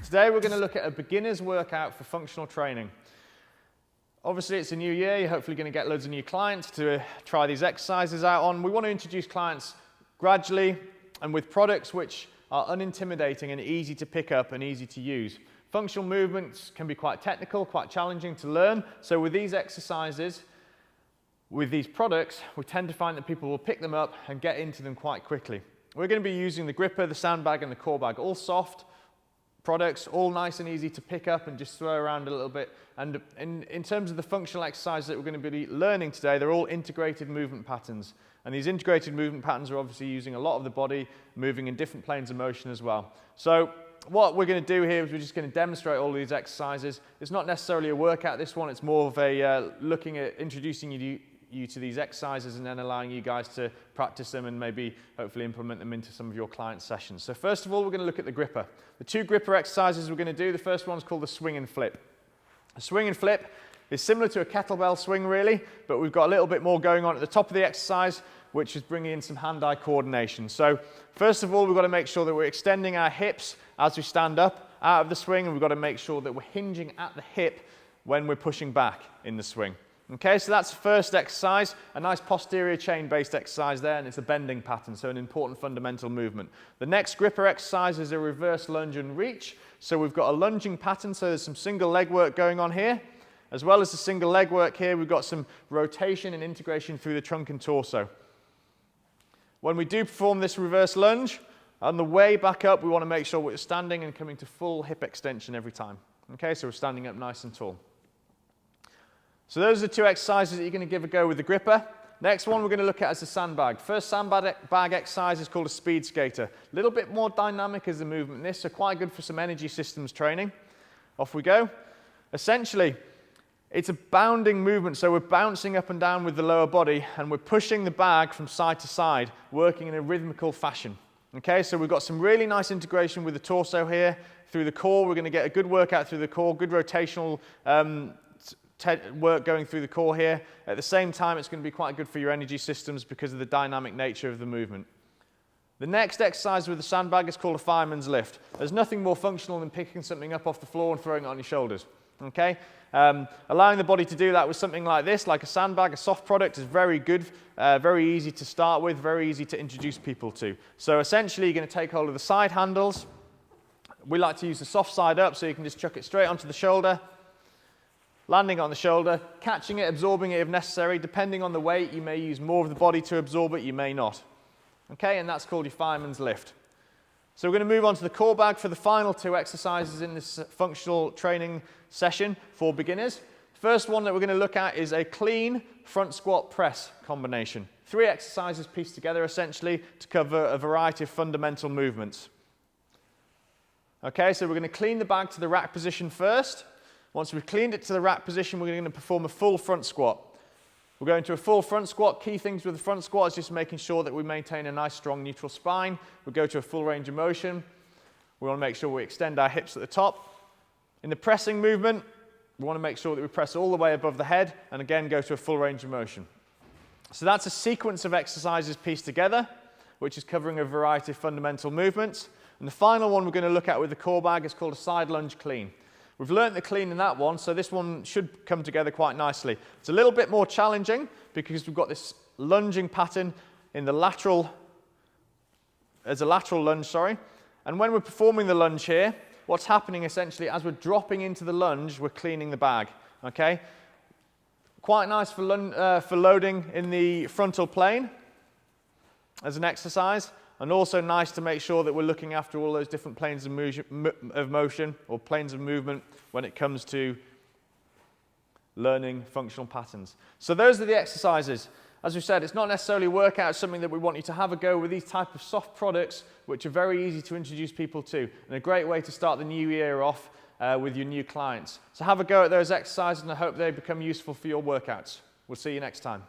Today we're going to look at a beginner's workout for functional training. Obviously it's a new year, you're hopefully going to get loads of new clients to try these exercises out on. We want to introduce clients gradually and with products which are unintimidating and easy to pick up and easy to use. Functional movements can be quite technical, quite challenging to learn, so with these exercises, with these products, we tend to find that people will pick them up and get into them quite quickly. We're going to be using the gripper, the sandbag and the core bag, all soft products, all nice and easy to pick up and just throw around a little bit. And in terms of the functional exercises that we're going to be learning today, they're all integrated movement patterns. And these integrated movement patterns are obviously using a lot of the body, moving in different planes of motion as well. So what we're going to do here is we're just going to demonstrate all these exercises. It's not necessarily a workout, this one, it's more of a looking at introducing you to these exercises and then allowing you guys to practice them and maybe hopefully implement them into some of your client sessions. So first of all, we're going to look at the gripper. The two gripper exercises we're going to do, the first one's called the swing and flip. The swing and flip is similar to a kettlebell swing really, but we've got a little bit more going on at the top of the exercise, which is bringing in some hand-eye coordination. So first of all, we've got to make sure that we're extending our hips as we stand up out of the swing, and we've got to make sure that we're hinging at the hip when we're pushing back in the swing. Okay, so that's the first exercise, a nice posterior chain-based exercise there, and it's a bending pattern, so an important fundamental movement. The next gripper exercise is a reverse lunge and reach. So we've got a lunging pattern, so there's some single leg work going on here. As well as the single leg work here, we've got some rotation and integration through the trunk and torso. When we do perform this reverse lunge, on the way back up, we want to make sure we're standing and coming to full hip extension every time. Okay, so we're standing up nice and tall. So those are the two exercises that you're going to give a go with the gripper. Next one we're going to look at is the sandbag. First sandbag exercise is called a speed skater. A little bit more dynamic as the movement in this, so quite good for some energy systems training. Off we go. Essentially, it's a bounding movement, so we're bouncing up and down with the lower body and we're pushing the bag from side to side, working in a rhythmical fashion. Okay, so we've got some really nice integration with the torso here. Through the core, we're going to get a good workout through the core, good rotational work going through the core here. At the same time, it's going to be quite good for your energy systems because of the dynamic nature of the movement. The next exercise with the sandbag is called a fireman's lift. There's nothing more functional than picking something up off the floor and throwing it on your shoulders. Okay? Allowing the body to do that with something like this, like a sandbag, a soft product, is very good, very easy to start with, very easy to introduce people to. So essentially, you're going to take hold of the side handles. We like to use the soft side up, so you can just chuck it straight onto the shoulder, landing on the shoulder, catching it, absorbing it if necessary. Depending on the weight, you may use more of the body to absorb it, you may not. Okay, and that's called your fireman's lift. So we're going to move on to the core bag for the final two exercises in this functional training session for beginners. First one that we're going to look at is a clean front squat press combination. 3 exercises pieced together essentially to cover a variety of fundamental movements. Okay, so we're going to clean the bag to the rack position first. Once we've cleaned it to the rack position, we're going to perform a full front squat. We're going to a full front squat. Key things with the front squat is just making sure that we maintain a nice strong neutral spine. We'll go to a full range of motion. We want to make sure we extend our hips at the top. In the pressing movement, we want to make sure that we press all the way above the head and again go to a full range of motion. So that's a sequence of exercises pieced together, which is covering a variety of fundamental movements. And the final one we're going to look at with the core bag is called a side lunge clean. We've learnt the clean in that one, so this one should come together quite nicely. It's a little bit more challenging because we've got this lunging pattern in the lateral, as a lateral lunge, sorry. And when we're performing the lunge here, what's happening essentially, as we're dropping into the lunge, we're cleaning the bag, okay? Quite nice for loading in the frontal plane as an exercise. And also nice to make sure that we're looking after all those different planes of motion or planes of movement when it comes to learning functional patterns. So those are the exercises. As we said, it's not necessarily a workout, it's something that we want you to have a go with these type of soft products, which are very easy to introduce people to, and a great way to start the new year off with your new clients. So have a go at those exercises, and I hope they become useful for your workouts. We'll see you next time.